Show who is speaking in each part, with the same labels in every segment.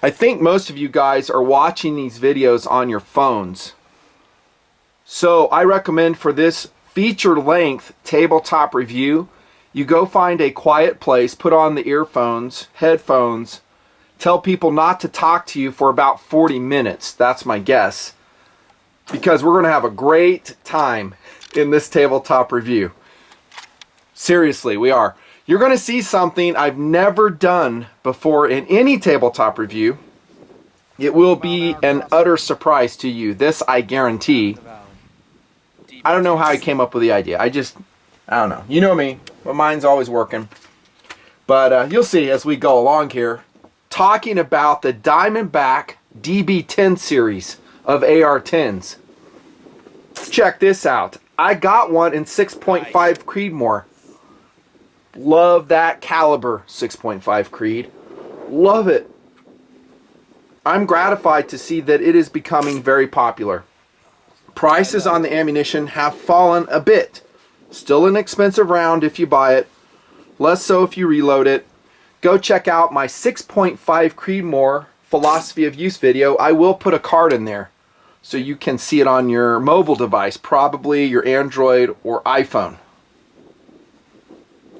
Speaker 1: I think most of you guys are watching these videos on your phones. So I recommend for this feature-length tabletop review, you go find a quiet place, put on the earphones, headphones, tell people not to talk to you for about 40 minutes. That's my guess. Because we're going to have a great time in this tabletop review. Seriously, we are. You're going to see something I've never done before in any tabletop review. It will be an utter surprise to you. This I guarantee. I don't know how I came up with the idea. I don't know. You know me. My mind's always working. But you'll see as we go along here. Talking about the Diamondback DB10 series of AR10s. Check this out. I got one in 6.5 Creedmor. Love that caliber 6.5 Creed. Love it. I'm gratified to see that it is becoming very popular. Prices on the ammunition have fallen a bit. Still an expensive round if you buy it. Less so if you reload it. Go check out my 6.5 Creedmor philosophy of use video. I will put a card in there so you can see it on your mobile device, probably your Android or iPhone.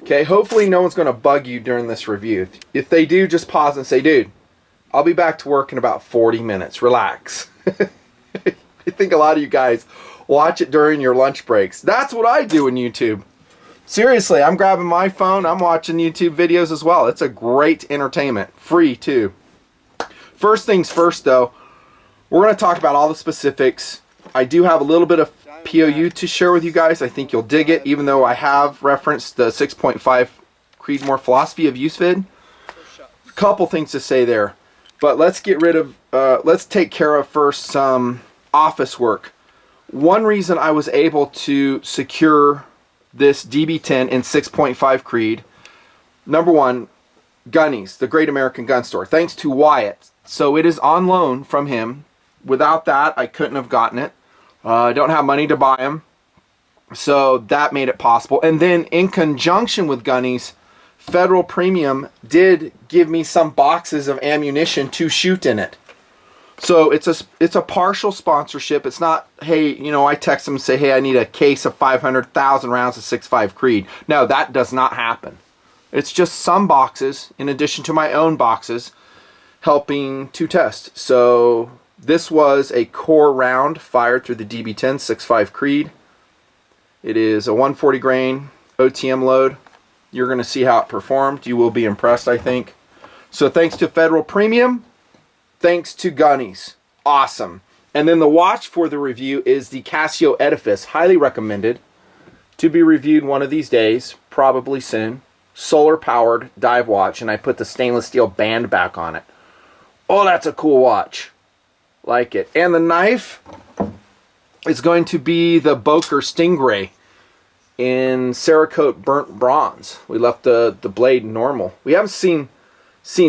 Speaker 1: Okay, hopefully no one's going to bug you during this review. If they do, just pause and say, dude, I'll be back to work in about 40 minutes. Relax. I think a lot of you guys watch it during your lunch breaks. That's what I do in YouTube. Seriously, I'm grabbing my phone. I'm watching YouTube videos as well. It's a great entertainment. Free, too. First things first, though, we're going to talk about all the specifics. I do have a little bit of POU to share with you guys. I think you'll dig it, even though I have referenced the 6.5 Creedmor philosophy of use vid. A couple things to say there. But let's get rid of, let's take care of first some office work. One reason I was able to secure this DB10 in 6.5 Creed, number one, Gunnies, the Great American Gun Store. Thanks to Wyatt. So it is on loan from him. Without that, I couldn't have gotten it. I don't have money to buy them. So that made it possible. And then in conjunction with Gunnies, Federal Premium did give me some boxes of ammunition to shoot in it. So it's a partial sponsorship. It's not, hey, you know, I text them and say, hey, I need a case of 500,000 rounds of 6.5 Creed. No, that does not happen. It's just some boxes in addition to my own boxes helping to test. So this was a core round fired through the DB10 6.5 Creed. It is a 140 grain OTM load. You're going to see how it performed. You will be impressed, I think. So thanks to Federal Premium. Thanks to Gunnies. Awesome. And then the watch for the review is the Casio Edifice. Highly recommended. To be reviewed one of these days. Probably soon. Solar powered dive watch. And I put the stainless steel band back on it. Oh, that's a cool watch. Like it. And the knife is going to be the Boker Stingray in Cerakote burnt bronze. We left the blade normal. We haven't seen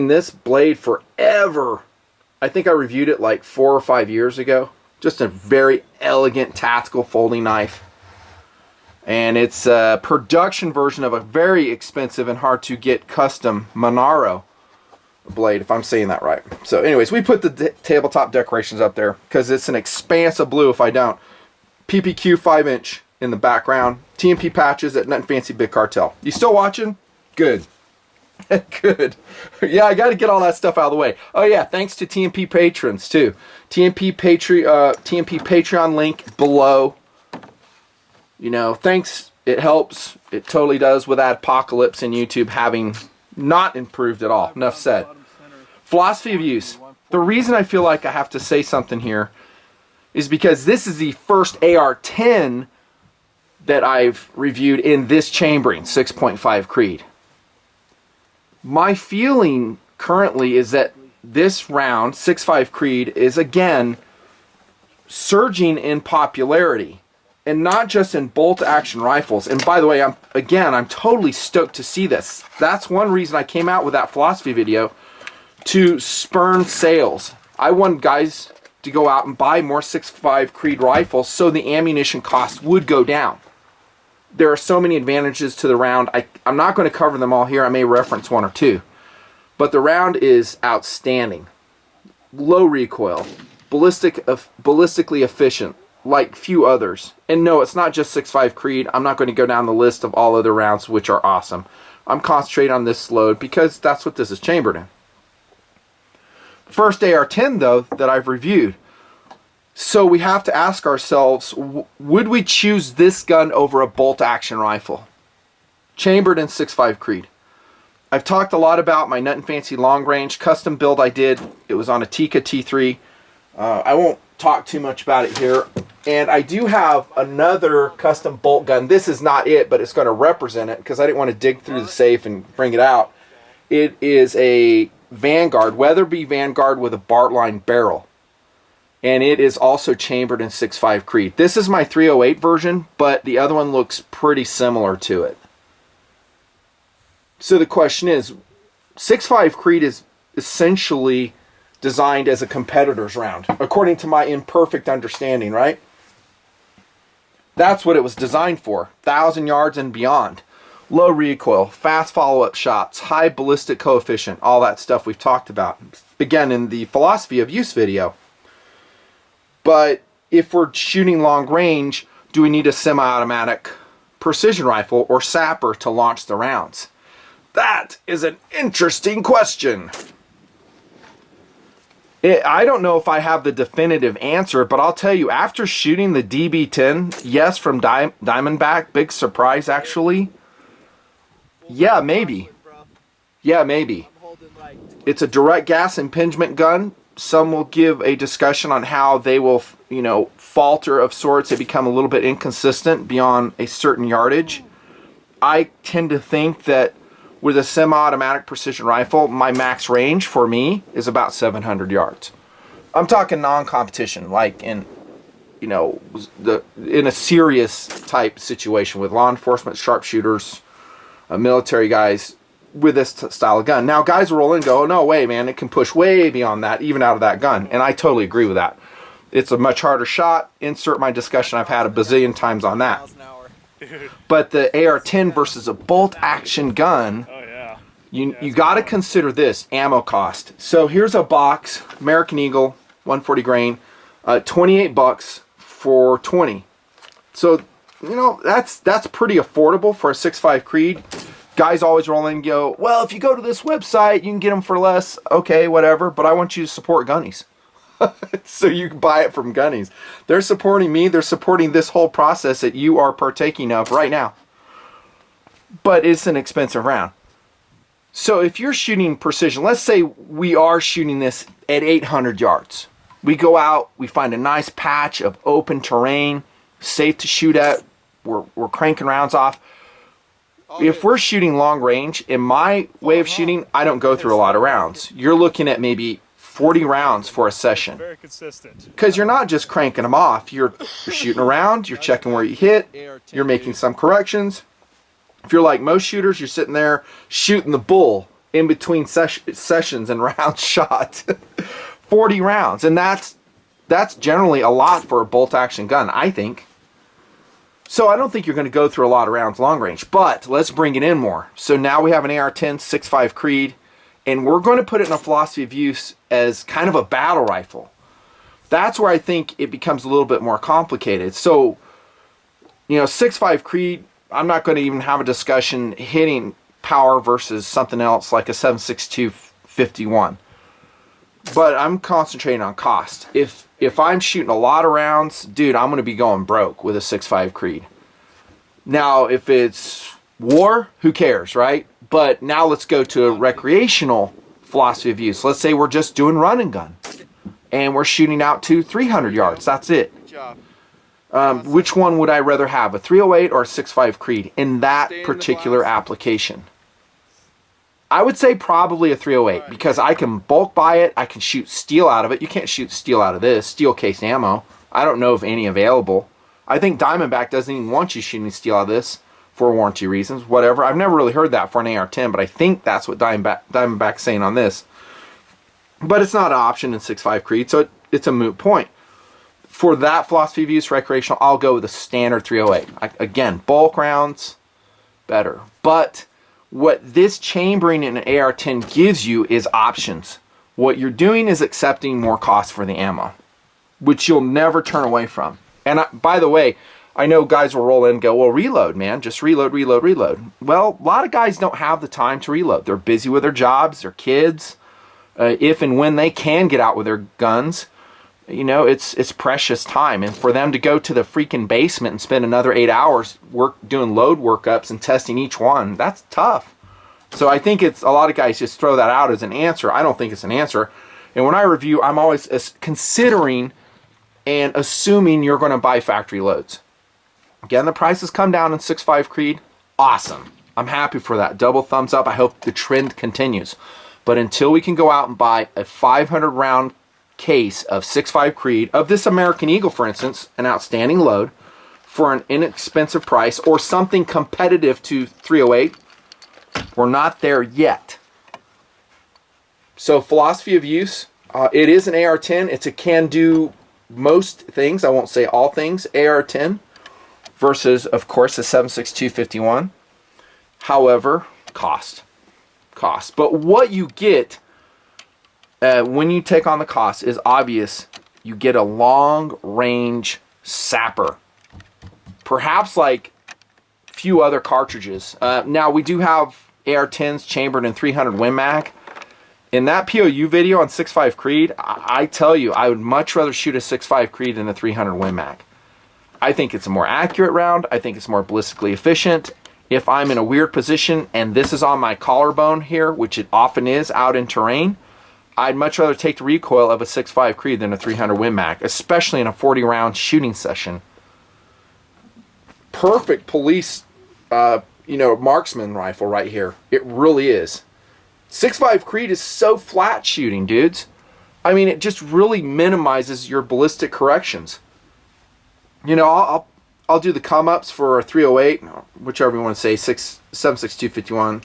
Speaker 1: this blade forever. I think I reviewed it like 4 or 5 years ago. Just a very elegant tactical folding knife. And it's a production version of a very expensive and hard to get custom Monaro blade, if I'm saying that right. So anyways, we put the tabletop decorations up there because it's an expansive blue if I don't. PPQ 5-inch in the background. TMP patches at Nothing Fancy Big Cartel. You still watching? Good. Good. Yeah, I got to get all that stuff out of the way. Oh yeah, thanks to TMP patrons too. TMP Patreon link below. You know, thanks. It helps. It totally does with that apocalypse in YouTube having not improved at all. Enough said. Philosophy of use. The reason I feel like I have to say something here is because this is the first AR10 that I've reviewed in this chambering, 6.5 Creed. My feeling currently is that this round, 6.5 Creed, is again surging in popularity. And not just in bolt-action rifles. And by the way, I'm totally stoked to see this. That's one reason I came out with that philosophy video, to spurn sales. I want guys to go out and buy more 6.5 Creed rifles so the ammunition cost would go down. There are so many advantages to the round. I'm not going to cover them all here. I may reference one or two. But the round is outstanding. low recoil, ballistically efficient, like few others. And no, it's not just 6.5 Creed. I'm not going to go down the list of all other rounds, which are awesome. I'm concentrating on this load because that's what this is chambered in. First AR10, though, that I've reviewed. So we have to ask ourselves, would we choose this gun over a bolt-action rifle? Chambered in 6.5 Creed. I've talked a lot about my Nut and Fancy long range custom build I did. It was on a Tikka T3. I won't talk too much about it here. And I do have another custom bolt gun. This is not it, but it's going to represent it because I didn't want to dig through the safe and bring it out. It is a Vanguard, Weatherby Vanguard with a Bartline barrel. And it is also chambered in 6.5 Creed. This is my 308 version, but the other one looks pretty similar to it. So the question is, 6.5 Creed is essentially designed as a competitor's round, according to my imperfect understanding, right? That's what it was designed for. 1,000 yards and beyond. Low recoil, fast follow-up shots, high ballistic coefficient, all that stuff we've talked about. Again, in the philosophy of use video. But if we're shooting long range, do we need a semi-automatic precision rifle or SAPR to launch the rounds? That is an interesting question. I don't know if I have the definitive answer, but I'll tell you, after shooting the DB10, yes, from Diamondback, big surprise actually. Yeah, maybe. Yeah, maybe. It's a direct gas impingement gun. Some will give a discussion on how they will, you know, falter of sorts. They become a little bit inconsistent beyond a certain yardage. I tend to think that with a semi-automatic precision rifle, my max range for me is about 700 yards. I'm talking non-competition, like in, you know, in a serious type situation with law enforcement, sharpshooters, military guys with this style of gun. Now, guys will roll in and go, oh, no way, man, it can push way beyond that, even out of that gun. And I totally agree with that. It's a much harder shot. Insert my discussion I've had a bazillion times on that. But the AR-10 versus a bolt-action gun, you got to consider this ammo cost. So here's a box, American Eagle, 140 grain, 28 bucks for 20. So, you know, that's pretty affordable for a 6.5 Creed. Guys always roll in and go, well, if you go to this website, you can get them for less. Okay, whatever, but I want you to support Gunnies. So you can buy it from Gunnies. They're supporting me. They're supporting this whole process that you are partaking of right now. But it's an expensive round. So if you're shooting precision, let's say we are shooting this at 800 yards. We go out, we find a nice patch of open terrain, safe to shoot at. We're cranking rounds off. If we're shooting long range, in my way of shooting, I don't go through a lot of rounds. You're looking at maybe 40 rounds for a session.
Speaker 2: Very consistent.
Speaker 1: Because you're not just cranking them off. You're shooting around, you're checking where you hit, you're making some corrections. If you're like most shooters, you're sitting there shooting the bull in between sessions and rounds shot. 40 rounds. And that's generally a lot for a bolt-action gun, I think. So I don't think you're going to go through a lot of rounds long range. But let's bring it in more. So now we have an AR-10 6.5 Creed. And we're going to put it in a philosophy of use as kind of a battle rifle. That's where I think it becomes a little bit more complicated. So, you know, 6.5 Creed, I'm not going to even have a discussion hitting power versus something else like a 7.62 51. But I'm concentrating on cost. If I'm shooting a lot of rounds, dude, I'm going to be going broke with a 6.5 Creed. Now, if it's war, who cares, right? But now let's go to a recreational philosophy of use. Let's say we're just doing run and gun. And we're shooting out to 300 yards. That's it. Which one would I rather have, a 308 or a 6.5 Creed in that particular application? I would say probably a 308 because I can bulk buy it. I can shoot steel out of it. You can't shoot steel out of this, steel case ammo. I don't know of any available. I think Diamondback doesn't even want you shooting steel out of this for warranty reasons, whatever. I've never really heard that for an AR-10, but I think that's what Diamondback's saying on this. But it's not an option in 6.5 Creed, so it's a moot point. For that philosophy of use, recreational, I'll go with a standard 308. Again, bulk rounds, better. But what this chambering in an AR-10 gives you is options. what you're doing is accepting more cost for the ammo, which you'll never turn away from. And by the way, I know guys will roll in and go, well, reload, man. Just reload, reload, reload. Well, a lot of guys don't have the time to reload. They're busy with their jobs, their kids. If and when they can get out with their guns, you know, it's precious time. And for them to go to the freaking basement and spend another 8 hours doing load workups and testing each one, that's tough. So I think it's a lot of guys just throw that out as an answer. I don't think it's an answer. And when I review, I'm always considering and assuming you're going to buy factory loads. Again, the prices come down in 6.5 Creed. Awesome. I'm happy for that. Double thumbs up. I hope the trend continues. But until we can go out and buy a 500 round case of 6.5 Creed, of this American Eagle, for instance, an outstanding load, for an inexpensive price, or something competitive to 308, we're not there yet. So philosophy of use, it is an AR10. It's a can do most things. I won't say all things. AR10 versus, of course, the 7.6251. However, cost. But what you get when you take on the cost is obvious. You get a long range SAPR, perhaps like few other cartridges. Now we do have AR-10s chambered in 300 Win Mag. In that POU video on 6.5 Creed, I tell you, I would much rather shoot a 6.5 Creed than a 300 Win Mag. I think it's a more accurate round. I think it's more ballistically efficient. If I'm in a weird position and this is on my collarbone here, which it often is out in terrain, I'd much rather take the recoil of a 6.5 Creed than a 300 Win Mag, especially in a 40 round shooting session. Perfect police, marksman rifle right here. It really is. 6.5 Creed is so flat shooting, dudes. I mean, it just really minimizes your ballistic corrections. You know, I'll do the come-ups for a 308, whichever you want to say, 7.6251,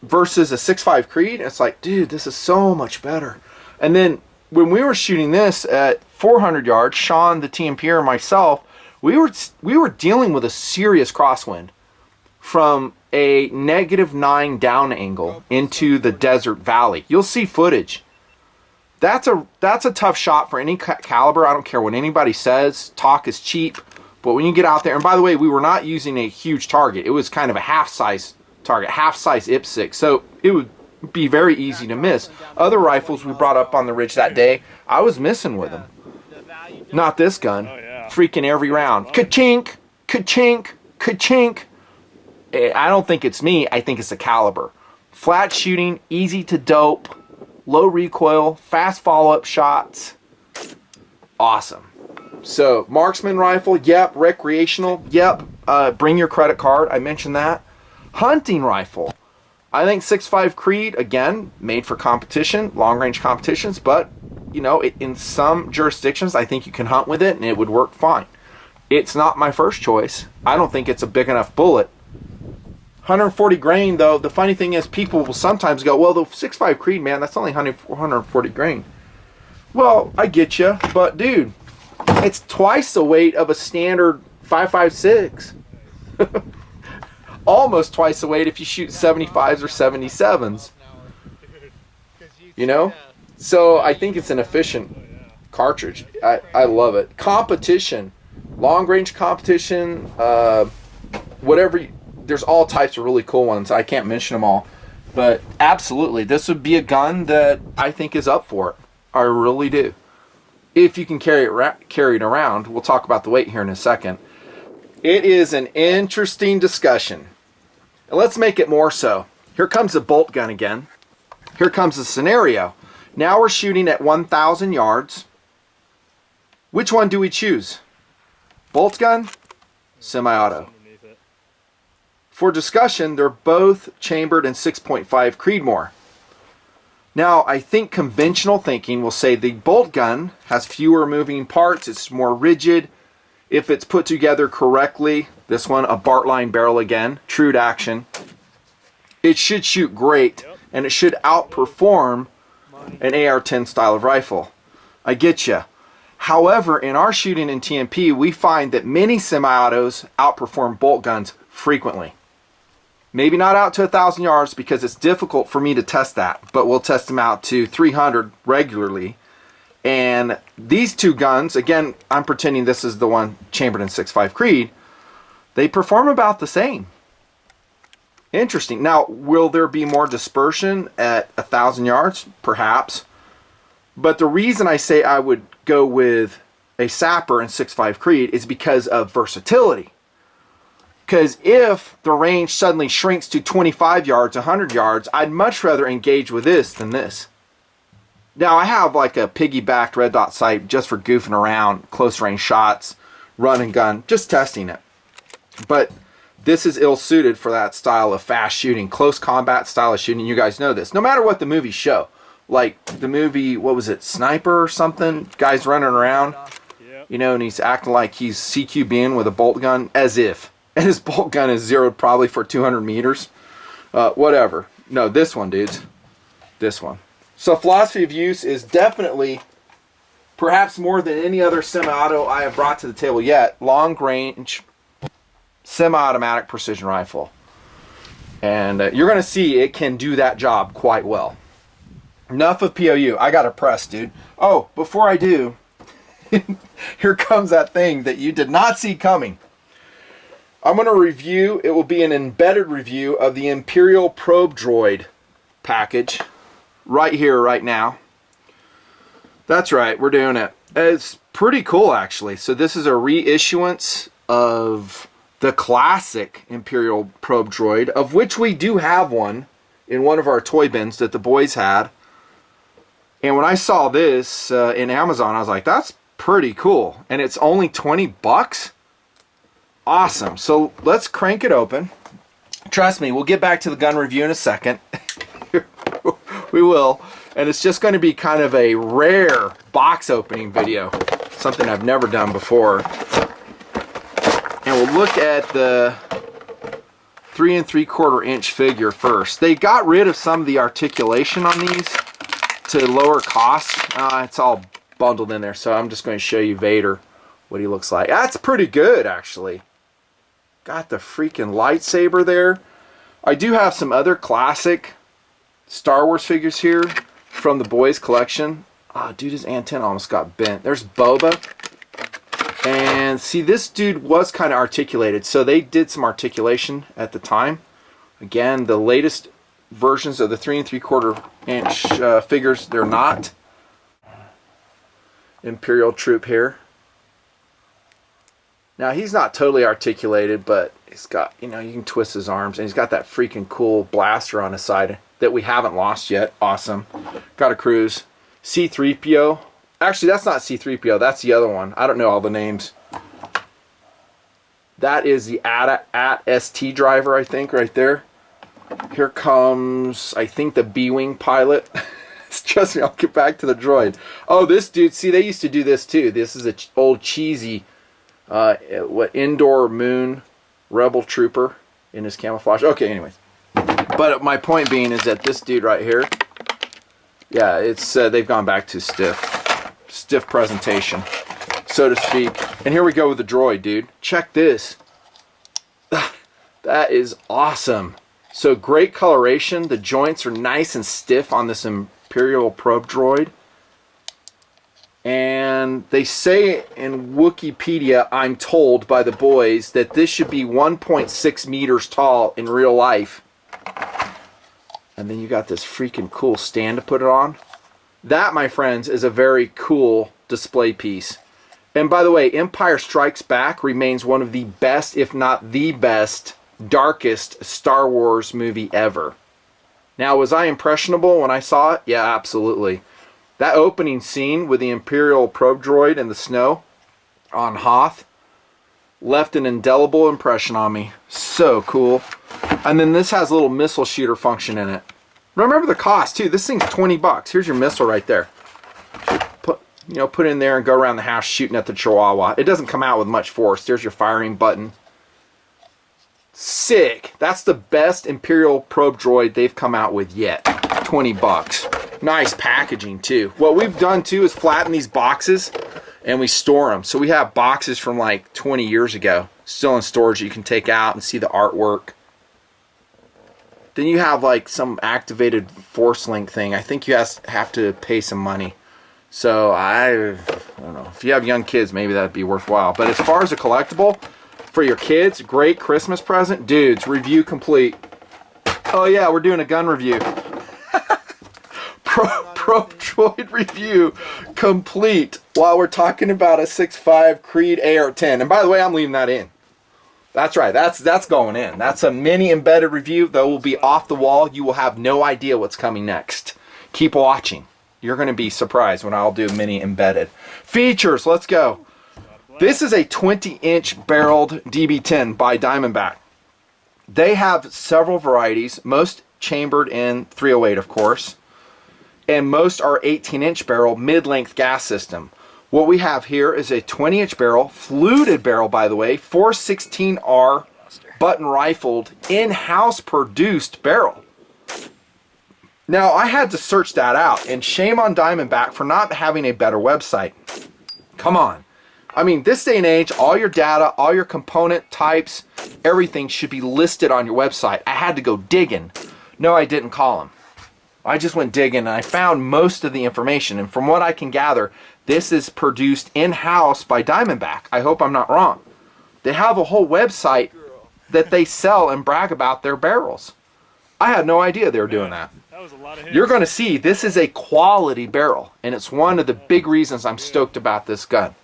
Speaker 1: versus a 6.5 Creed. It's like, dude, this is so much better. And then when we were shooting this at 400 yards, Sean, the TMPer, and myself, we were dealing with a serious crosswind from a -9 down angle into the desert valley. You'll see footage. That's a tough shot for any caliber. I don't care what anybody says. Talk is cheap. But when you get out there, and by the way, we were not using a huge target. It was kind of a half-size target, half-size IPSC. So it would be very easy to miss. Other rifles we brought up on the ridge that day, I was missing with them. Not this gun. Freaking every round. Ka-chink, ka-chink, ka-chink. I don't think it's me. I think it's the caliber. Flat shooting, easy to dope, low recoil, fast follow-up shots. Awesome. So, marksman rifle, yep. Recreational, yep. Bring your credit card, I mentioned that. Hunting rifle. I think 6.5 Creed, again, made for competition, long-range competitions, but, you know, in some jurisdictions, I think you can hunt with it and it would work fine. It's not my first choice. I don't think it's a big enough bullet. 140 grain, though, the funny thing is people will sometimes go, well, the 6.5 Creed, man, that's only 140 grain. Well, I get you, but, dude, it's twice the weight of a standard 5.56. Almost twice the weight if you shoot 75s or 77s. You know? So I think it's an efficient cartridge. I love it. Competition. Long range competition. Whatever. There's all types of really cool ones. I can't mention them all. But absolutely, this would be a gun that I think is up for it. I really do. If you can carry it around. We'll talk about the weight here in a second. It is an interesting discussion. And let's make it more so. Here comes the bolt gun again. Here comes the scenario. Now we're shooting at 1,000 yards. Which one do we choose? Bolt gun? Semi-auto. For discussion, they're both chambered in 6.5 Creedmor. Now, I think conventional thinking will say the bolt gun has fewer moving parts, it's more rigid. If it's put together correctly, this one, a Bartline barrel again, true to action, it should shoot great, and it should outperform an AR-10 style of rifle. I get you. However, in our shooting in TMP, we find that many semi-autos outperform bolt guns frequently. Maybe not out to 1,000 yards because it's difficult for me to test that, but we'll test them out to 300 regularly. And these two guns, again, I'm pretending this is the one chambered in 6.5 Creed, they perform about the same. Interesting. Now, will there be more dispersion at 1,000 yards? Perhaps. But the reason I say I would go with a SAPR in 6.5 Creed is because of versatility. Because if the range suddenly shrinks to 25 yards, 100 yards, I'd much rather engage with this than this. Now, I have like a piggybacked red dot sight just for goofing around, close range shots, run and gun, just testing it. But this is ill-suited for that style of fast shooting, close combat style of shooting. You guys know this. No matter what the movies show. Like the movie, what was it, Sniper or something? Guy's running around, you know, and he's acting like he's CQBing with a bolt gun, as if. And his bolt gun is zeroed probably for 200 meters. Whatever. No, this one, dudes. This one. So philosophy of use is definitely, perhaps more than any other semi-auto I have brought to the table yet, long-range, semi-automatic precision rifle. And you're going to see it can do that job quite well. Enough of POU. I got to press, dude. Oh, before I do, here comes that thing that you did not see coming. I'm going to review, it will be an embedded review of the Imperial Probe Droid package right here, right now. That's right, we're doing it. It's pretty cool, actually. So this is a reissuance of the classic Imperial Probe Droid, of which we do have one in one of our toy bins that the boys had. And when I saw this in Amazon, I was like, that's pretty cool. And it's only 20 bucks? Awesome. So let's crank it open. Trust me, we'll get back to the gun review in a second. We will. And it's just going to be kind of a rare box opening video. Something I've never done before. And we'll look at the 3 3/4 inch figure first. They got rid of some of the articulation on these to lower cost. It's all bundled in there, so I'm just going to show you Vader, what he looks like. That's pretty good, actually. Got the freaking lightsaber there. I do have some other classic Star Wars figures here from the boys collection. Oh, dude, his antenna almost got bent. There's Boba. And see, this dude was kind of articulated, so they did some articulation at the time. Again, the latest versions of the 3 3/4 inch figures, they're not. Imperial troop here. Now, he's not totally articulated, but he's got, you know, you can twist his arms, and he's got that freaking cool blaster on his side that we haven't lost yet. Awesome. Got a cruise. C-3PO. Actually, that's not C-3PO. That's the other one. I don't know all the names. That is the AT-ST driver, I think, right there. Here comes, I think, the B-Wing pilot. Trust me, I'll get back to the droid. Oh, this dude, see, they used to do this too. This is an old cheesy indoor moon rebel trooper in his camouflage. Okay, anyways. But my point being is that this dude right here, yeah, it's they've gone back to stiff presentation, so to speak. And here we go with the droid, dude. Check this. That is awesome. So great coloration. The joints are nice and stiff on this Imperial Probe Droid. And they say in Wikipedia, I'm told by the boys, that this should be 1.6 meters tall in real life. And then you got this freaking cool stand to put it on. That, my friends, is a very cool display piece. And by the way, Empire Strikes Back remains one of the best, if not the best, darkest Star Wars movie ever. Now, was I impressionable when I saw it? Yeah, absolutely. That opening scene with the Imperial Probe Droid in the snow on Hoth left an indelible impression on me. So cool. And then this has a little missile shooter function in it. Remember the cost too. This thing's 20 bucks. Here's your missile right there. Put in there and go around the house shooting at the Chihuahua. It doesn't come out with much force. There's your firing button. Sick. That's the best Imperial Probe Droid they've come out with yet. 20 bucks. Nice packaging too. What we've done too is flatten these boxes and we store them. So we have boxes from like 20 years ago still in storage that you can take out and see the artwork. then you have like some activated force link thing. I think you have to pay some money. So I don't know. If you have young kids, maybe that'd be worthwhile. But as far as a collectible for your kids, great Christmas present. Dudes, review complete. Oh yeah, we're doing a gun review. Probe Droid review complete while we're talking about a 6.5 Creed AR10. And by the way, I'm leaving that in. That's right, that's going in. That's a mini embedded review that will be off the wall. You will have no idea what's coming next. Keep watching. You're going to be surprised when I'll do mini embedded. Features, let's go. This is a 20-inch barreled DB10 by Diamondback. They have several varieties, most chambered in 308, of course, and most are 18-inch barrel mid-length gas system. What we have here is a 20-inch barrel, fluted barrel, by the way, 416R button rifled, in-house produced barrel. Now, I had to search that out, and shame on Diamondback for not having a better website. Come on. I mean, this day and age, all your data, all your component types, everything should be listed on your website. I had to go digging. No, I didn't call them. I just went digging, and I found most of the information. And from what I can gather, this is produced in-house by Diamondback. I hope I'm not wrong. They have a whole website that they sell and brag about their barrels. I had no idea they were doing that. You're going to see this is a quality barrel, and it's one of the big reasons I'm stoked about this gun.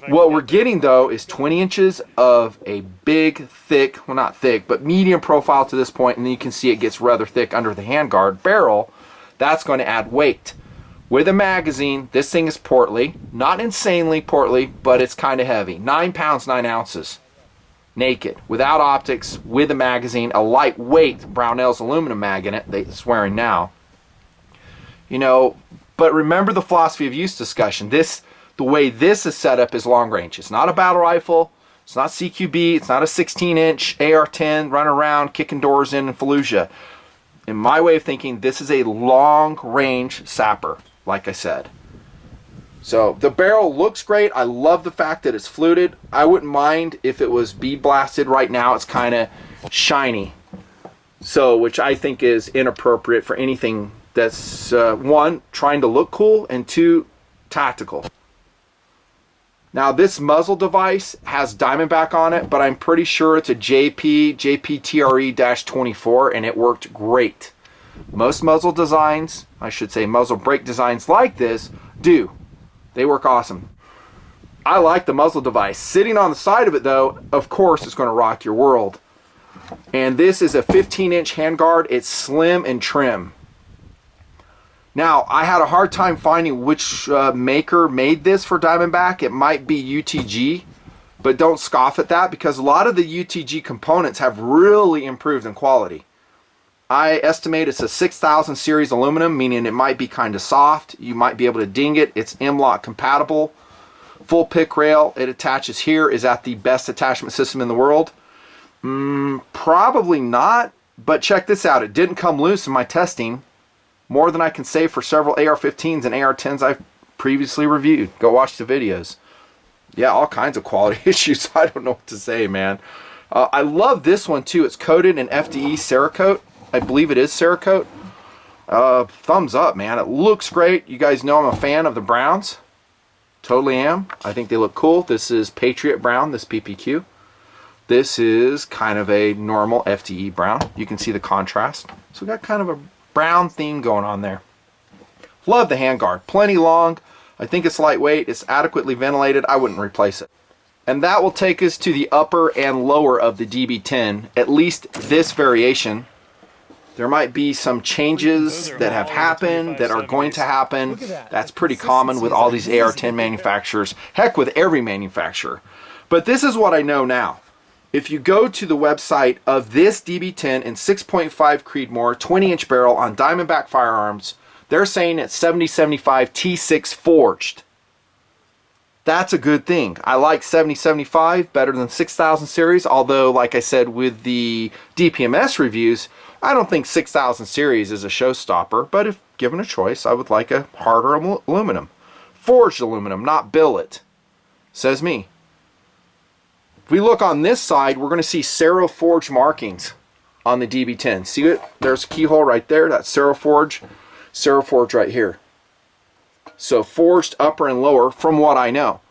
Speaker 1: What we're getting, though, is 20 inches of a big, thick, well, not thick, but medium profile to this point, and then you can see it gets rather thick under the handguard barrel. That's going to add weight. With a magazine, this thing is portly. Not insanely portly, but it's kind of heavy. 9 pounds, 9 ounces. Naked. Without optics, with a magazine, a lightweight Brownell's aluminum mag in it. They're swearing now. You know, but remember the philosophy of use discussion. The way this is set up is long range. It's not a battle rifle. It's not CQB. It's not a 16-inch AR-10 run around kicking doors in Fallujah. In my way of thinking, this is a long-range SAPR, like I said. So the barrel looks great. I love the fact that it's fluted. I wouldn't mind if it was bead blasted. Right now it's kind of shiny. So, which I think is inappropriate for anything that's, one, trying to look cool, and two, tactical. Now this muzzle device has Diamondback on it, but I'm pretty sure it's a JPTRE-24, and it worked great. Most muzzle designs, I should say muzzle brake designs like this, do. They work awesome. I like the muzzle device. Sitting on the side of it, though, of course, is going to rock your world. And this is a 15-inch handguard. It's slim and trim. Now, I had a hard time finding which maker made this for Diamondback. It might be UTG, but don't scoff at that because a lot of the UTG components have really improved in quality. I estimate it's a 6000 series aluminum, meaning it might be kind of soft. You might be able to ding it. It's M-LOK compatible. Full pick rail. It attaches here. Is that the best attachment system in the world? Probably not, but check this out. It didn't come loose in my testing. More than I can say for several AR-15s and AR-10s I've previously reviewed. Go watch the videos. Yeah, all kinds of quality issues. I don't know what to say, man. I love this one, too. It's coated in FDE Cerakote. I believe it is Cerakote. Thumbs up, man. It looks great. You guys know I'm a fan of the browns. Totally am. I think they look cool. This is Patriot Brown, this PPQ. This is kind of a normal FDE brown. You can see the contrast. So we got kind of a brown theme going on there. Love the handguard. Plenty long. I think it's lightweight. It's adequately ventilated. I wouldn't replace it. And that will take us to the upper and lower of the DB10. At least this variation. There might be some changes that have happened, that are going to happen. That's pretty common with all these AR-10 manufacturers. Heck, with every manufacturer. But this is what I know now. If you go to the website of this DB10 in 6.5 Creedmor, 20-inch barrel on Diamondback Firearms, they're saying it's 7075 T6 forged. That's a good thing. I like 7075 better than 6000 series, although, like I said with the DPMS reviews, I don't think 6000 series is a showstopper, but if given a choice, I would like a harder aluminum. Forged aluminum, not billet. Says me. If we look on this side, we're going to see Cero forged markings. on the DB10. See it? There's a keyhole right there. That's Forge right here. So forged upper and lower from what I know.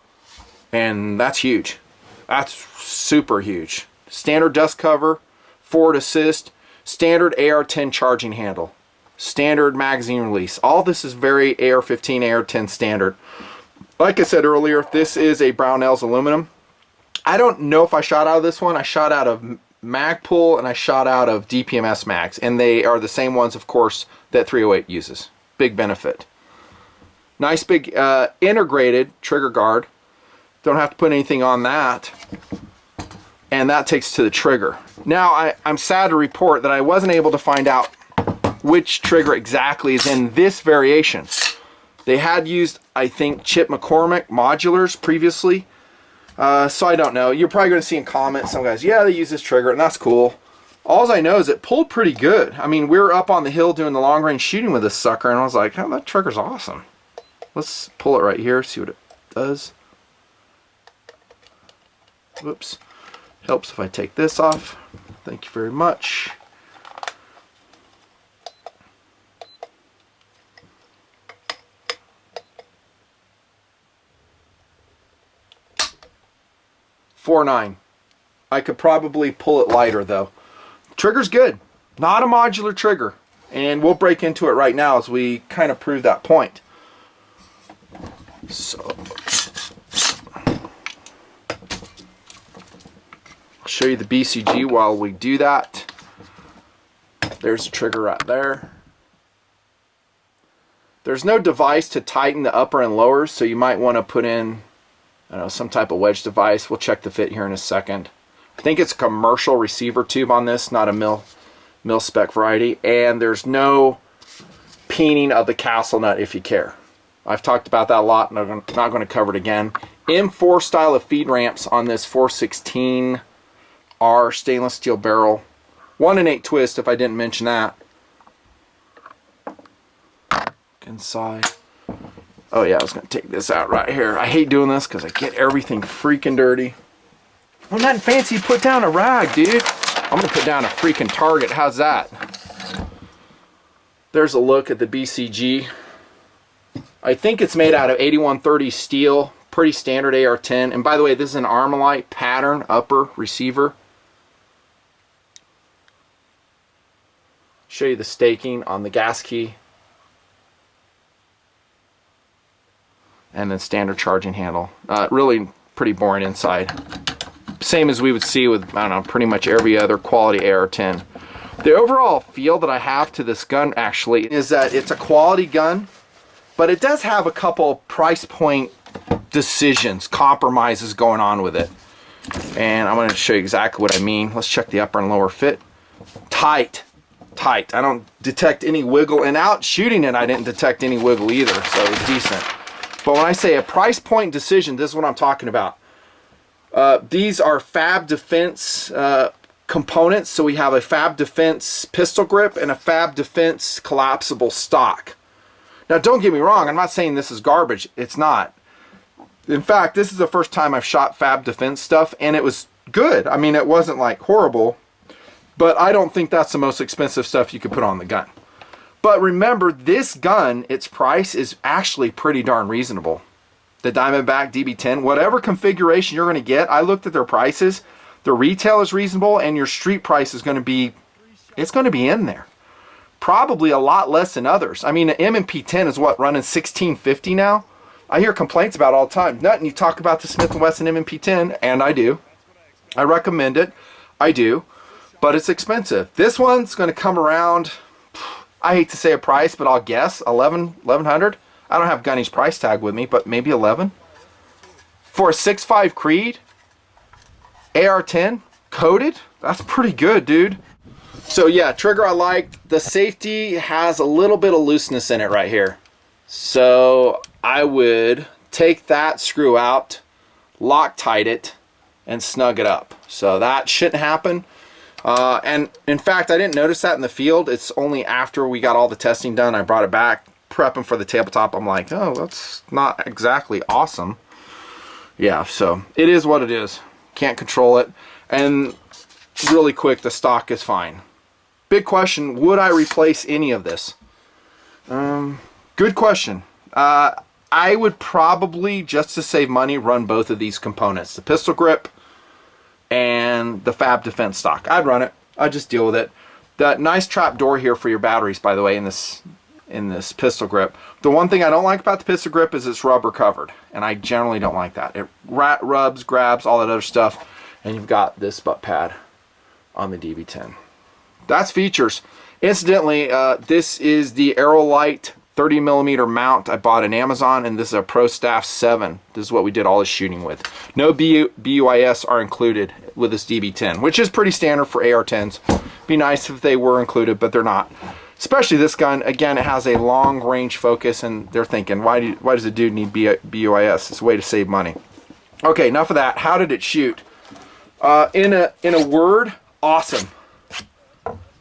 Speaker 1: And that's huge. That's super huge. Standard dust cover, forward assist, standard AR10 charging handle, standard magazine release. All this is very AR15, AR10 standard. Like I said earlier, this is a Brownells aluminum. I don't know if I shot out of this one. I shot out of Magpul and I shot out of DPMS mags. And they are the same ones, of course, that 308 uses. Big benefit. Nice big integrated trigger guard. Don't have to put anything on that. And that takes to the trigger. Now, I'm sad to report that I wasn't able to find out which trigger exactly is in this variation. They had used, I think, Chip McCormick modulars previously. So I don't know. You're probably going to see in comments some guys, yeah, they use this trigger, and that's cool. All I know is it pulled pretty good. I mean, we were up on the hill doing the long range shooting with this sucker, and I was like, oh, that trigger's awesome. Let's pull it right here, see what it does. Whoops. Helps if I take this off. Thank you very much. .49. I could probably pull it lighter though. Trigger's good. Not a modular trigger. And we'll break into it right now as we kind of prove that point. So I'll show you the BCG while we do that. There's the trigger right there. There's no device to tighten the upper and lower, so you might want to put in, I don't know, some type of wedge device. We'll check the fit here in a second. I think it's a commercial receiver tube on this, not a mil spec variety. And there's no peening of the castle nut if you care. I've talked about that a lot, and I'm not going to cover it again. M4 style of feed ramps on this 416R stainless steel barrel. 1 in 8 twist, if I didn't mention that. Inside. Oh yeah, I was going to take this out right here. I hate doing this because I get everything freaking dirty. I'm not fancy, put down a rag, dude. I'm going to put down a freaking target. How's that? There's a look at the BCG. I think it's made out of 8130 steel. Pretty standard AR10. And by the way, this is an Armalite pattern upper receiver. Show you the staking on the gas key. And then standard charging handle. Really pretty boring inside. Same as we would see with, I don't know, pretty much every other quality AR10. The overall feel that I have to this gun actually is that it's a quality gun, but it does have a couple price point decisions, compromises going on with it. And I'm going to show you exactly what I mean. Let's check the upper and lower fit. Tight. Tight. I don't detect any wiggle. And out shooting it, I didn't detect any wiggle either, so it was decent. But when I say a price point decision, this is what I'm talking about. These are Fab Defense components. So we have a Fab Defense pistol grip and a Fab Defense collapsible stock. Now don't get me wrong, I'm not saying this is garbage. It's not. In fact, this is the first time I've shot Fab Defense stuff, and it was good. I mean, it wasn't like horrible, but I don't think that's the most expensive stuff you could put on the gun. But remember, this gun, its price is actually pretty darn reasonable. The Diamondback DB10, whatever configuration you're going to get, I looked at their prices. The retail is reasonable, and your street price is going to be, it's going to be in there. Probably a lot less than others. I mean, the M&P 10 is what, running $16.50 now? I hear complaints about it all the time. Nothing, you talk about the Smith & Wesson M&P 10, and I do. I recommend it. I do. But it's expensive. This one's going to come around, I hate to say a price, but I'll guess $1,100. I don't have Gunny's price tag with me, but maybe 11. For a 6.5 Creed AR10 coated, that's pretty good, dude. So yeah, trigger I like. The safety has a little bit of looseness in it right here. So I would take that screw out, Loctite it, and snug it up. So that shouldn't happen. And in fact, I didn't notice that in the field. It's only after we got all the testing done, I brought it back, prepping for the tabletop. I'm like, oh, that's not exactly awesome. Yeah, so it is what it is. Can't control it. And really quick, the stock is fine. big question, would I replace any of this? Good question. I would probably, just to save money, run both of these components, the pistol grip and the Fab Defense stock. I'd run it. I'd just deal with it. The nice trap door here for your batteries, by the way, in this pistol grip. The one thing I don't like about the pistol grip is it's rubber covered, and I generally don't like that. It rubs, grabs, all that other stuff, and you've got this butt pad on the DB10. That's features. Incidentally, this is the Aerolite 30mm mount I bought on Amazon, and this is a Pro Staff 7. This is what we did all the shooting with. No BUIS are included with this DB10, which is pretty standard for AR10s. Be nice if they were included, but they're not. Especially this gun. Again, it has a long range focus, and they're thinking, why does a dude need BUIS? It's a way to save money. Okay, enough of that. How did it shoot? In a word, awesome.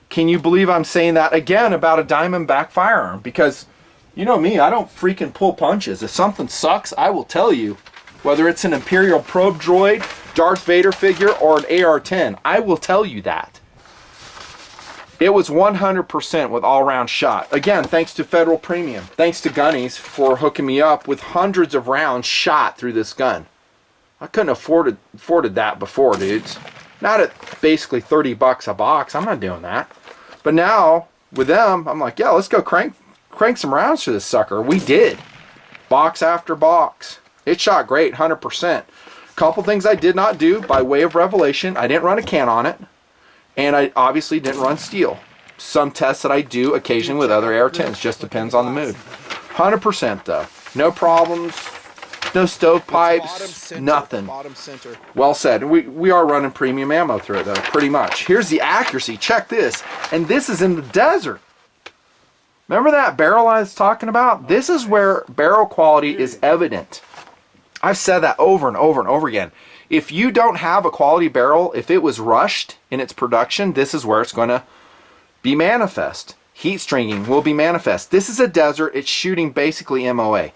Speaker 1: Can you believe I'm saying that again about a Diamondback firearm? Because you know me, I don't freaking pull punches. If something sucks, I will tell you. Whether it's an Imperial Probe Droid, Darth Vader figure, or an AR10, I will tell you that. It was 100% with all-round shot. Again, thanks to Federal Premium. Thanks to Gunnies for hooking me up with hundreds of rounds shot through this gun. I couldn't have afforded that before, dudes. Not at basically 30 bucks a box. I'm not doing that. But now, with them, I'm like, yeah, let's go crank some rounds through this sucker. We did. Box after box. It shot great, 100%. Couple things I did not do by way of revelation. I didn't run a can on it. And I obviously didn't run steel. Some tests that I do occasionally with other AR10s. Just depends on the mood. 100% though. No problems. No stovepipes. Nothing. Well said. We are running premium ammo through it though, pretty much. Here's the accuracy. Check this. And this is in the desert. Remember that barrel I was talking about? This is where barrel quality is evident. I've said that over and over and over again. If you don't have a quality barrel, if it was rushed in its production, this is where it's going to be manifest. Heat stringing will be manifest. This is a desert. It's shooting basically MOA.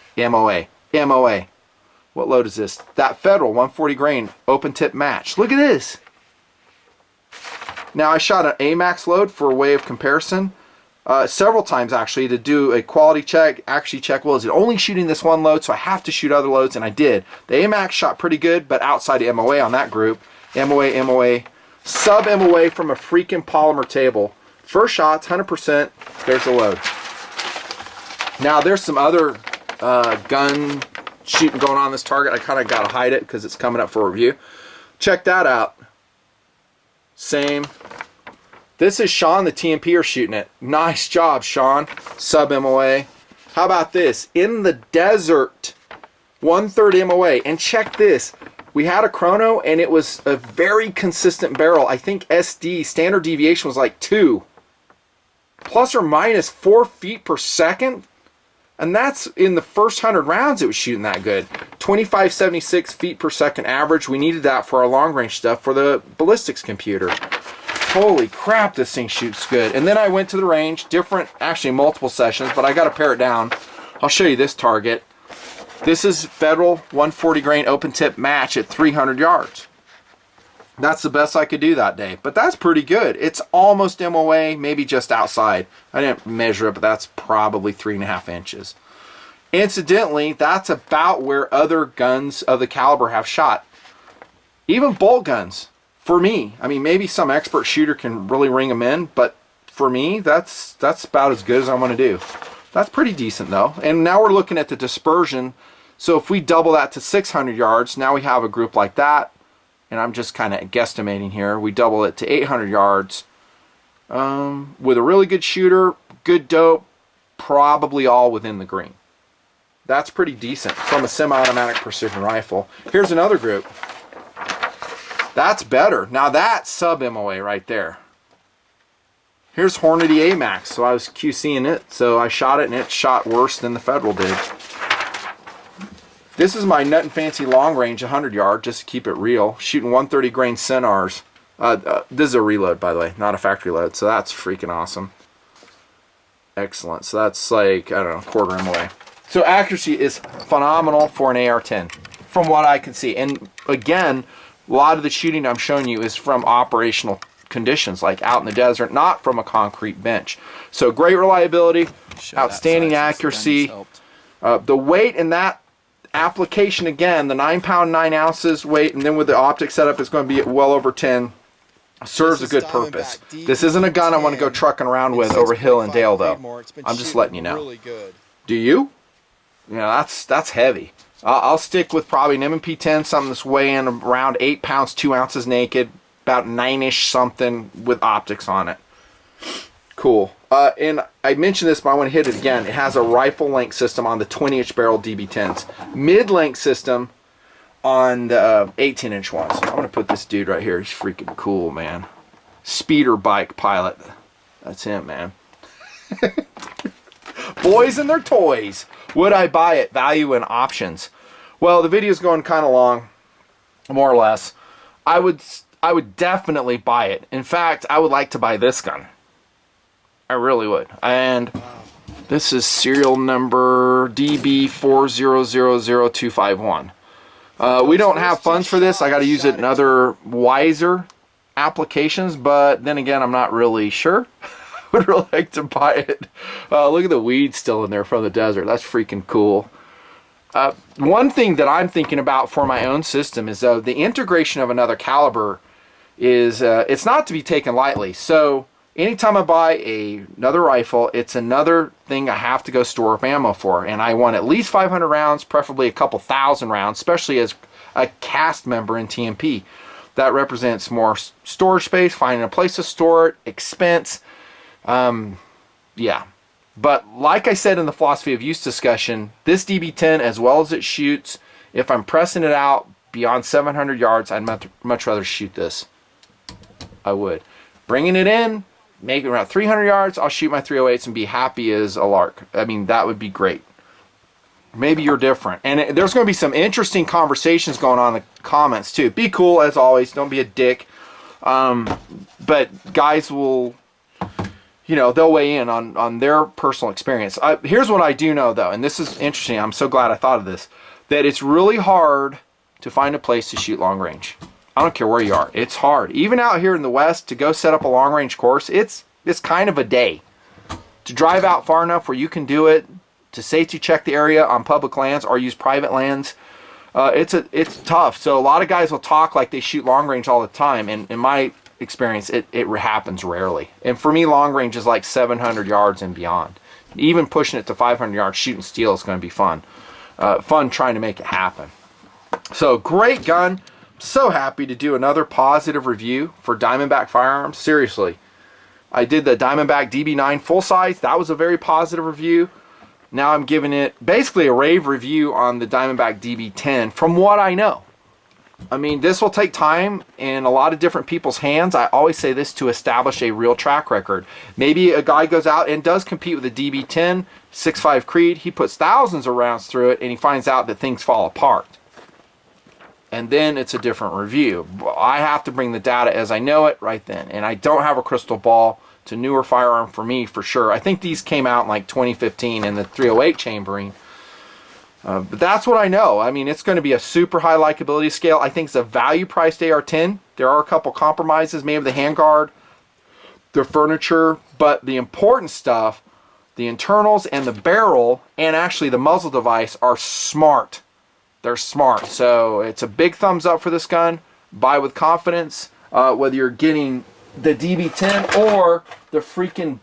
Speaker 1: What load is this? That Federal 140 grain open tip match. Look at this. Now I shot an AMAX load for a way of comparison. Several times actually to do a quality check, actually check, well, is it only shooting this one load, so I have to shoot other loads, and I did. The AMAX shot pretty good, but outside of MOA on that group. MOA, sub-MOA from a freaking polymer table. First shots, 100%, there's the load. Now there's some other gun shooting going on this target. I kind of got to hide it because it's coming up for review. Check that out. Same. This is Sean, the TMPer shooting it. Nice job, Sean. Sub-MOA. How about this? In the desert, 1/3 MOA. And check this. We had a chrono, and it was a very consistent barrel. I think SD, standard deviation, was like 2. Plus or minus 4 feet per second. And that's in the first 100 rounds it was shooting that good. 2576 feet per second average. We needed that for our long-range stuff for the ballistics computer. Holy crap, this thing shoots good. And then I went to the range, actually multiple sessions, but I got to pare it down. I'll show you this target. This is Federal 140 grain open tip match at 300 yards. That's the best I could do that day, but that's pretty good. It's almost MOA, maybe just outside. I didn't measure it, but that's probably 3.5 inches. Incidentally, that's about where other guns of the caliber have shot. Even bolt guns. For me, I mean, maybe some expert shooter can really ring them in, but for me, that's about as good as I want to do. That's pretty decent though. And now we're looking at the dispersion. So if we double that to 600 yards, now we have a group like that. And I'm just kind of guesstimating here. We double it to 800 yards. With a really good shooter, good dope, probably all within the green. That's pretty decent from a semi-automatic precision rifle. Here's another group. That's better. Now that's sub-MOA right there. Here's Hornady AMAX. So I was QCing it. So I shot it and it shot worse than the Federal did. This is my nut and fancy long range 100 yard, just to keep it real. Shooting 130 grain Cenars. This is a reload, by the way, not a factory load. So that's freaking awesome. Excellent. So that's like, I don't know, quarter MOA. So accuracy is phenomenal for an AR-10, from what I can see. And again, a lot of the shooting I'm showing you is from operational conditions, like out in the desert, not from a concrete bench. So great reliability, outstanding accuracy. The weight in that application, again, the 9 pound 9 ounces weight, and then with the optic setup, it's going to be well over 10. Serves a good purpose. This isn't a gun I want to go trucking around with over hill and dale, though. I'm just letting you know.
Speaker 2: Really good.
Speaker 1: Do you? Yeah, that's heavy. I'll stick with probably an M&P 10, something that's weighing around 8 pounds, 2 ounces naked, about 9-ish something with optics on it. Cool. And I mentioned this, but I want to hit it again. It has a rifle length system on the 20-inch barrel DB10s. Mid-length system on the 18-inch ones. I'm going to put this dude right here. He's freaking cool, man. Speeder bike pilot. That's him, man. Boys and their toys. Would I buy it? Value and options. Well, the video's going kind of long, more or less. I would definitely buy it. In fact, I would like to buy this gun. I really would. And this is serial number DB4000251. We don't have funds for this. I got to use it in other wiser applications, but then again, I'm not really sure. I would really like to buy it. Look at the weeds still in there from the desert. That's freaking cool. One thing that I'm thinking about for my own system is the integration of another caliber is it's not to be taken lightly. So anytime I buy another rifle, it's another thing I have to go store up ammo for. And I want at least 500 rounds, preferably a couple thousand rounds, especially as a cast member in TMP. That represents more storage space, finding a place to store it, expense. Yeah. But like I said in the philosophy of use discussion, this DB10, as well as it shoots, if I'm pressing it out beyond 700 yards, I'd much rather shoot this. I would. Bringing it in, make it around 300 yards, I'll shoot my 308s and be happy as a lark. I mean, that would be great. Maybe you're different. And there's going to be some interesting conversations going on in the comments too. Be cool as always. Don't be a dick. But guys will, you know, they'll weigh in on their personal experience. Here's what I do know though, and this is interesting. I'm so glad I thought of this. That it's really hard to find a place to shoot long range. I don't care where you are. It's hard. Even out here in the West, to go set up a long range course, it's kind of a day. To drive out far enough where you can do it, to safety check the area on public lands or use private lands, it's tough. So a lot of guys will talk like they shoot long range all the time, and in my experience, it happens rarely. And for me, long range is like 700 yards and beyond. Even pushing it to 500 yards, shooting steel is going to be fun. Fun trying to make it happen. So great gun. So happy to do another positive review for Diamondback firearms. Seriously, I did the Diamondback DB9 full size. That was a very positive review. Now I'm giving it basically a rave review on the Diamondback DB10 from what I know. I mean, this will take time in a lot of different people's hands. I always say this to establish a real track record. Maybe a guy goes out and does compete with a DB10, 6.5 Creed. He puts thousands of rounds through it and he finds out that things fall apart. And then it's a different review. I have to bring the data as I know it right then. And I don't have a crystal ball. It's a newer firearm for me for sure. I think these came out in like 2015 in the 308 chambering. But that's what I know. I mean, it's going to be a super high likability scale. I think it's a value priced AR10. There are a couple compromises, maybe the handguard, the furniture, but the important stuff, the internals and the barrel and actually the muzzle device are smart. They're smart. So it's a big thumbs up for this gun. Buy with confidence, whether you're getting the DB10 or the freaking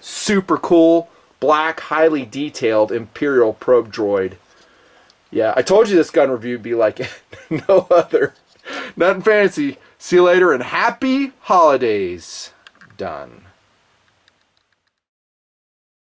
Speaker 1: super cool black highly detailed Imperial Probe Droid. Yeah, I told you this gun review would be like no other. Nothing fancy. See you later and happy holidays. Done.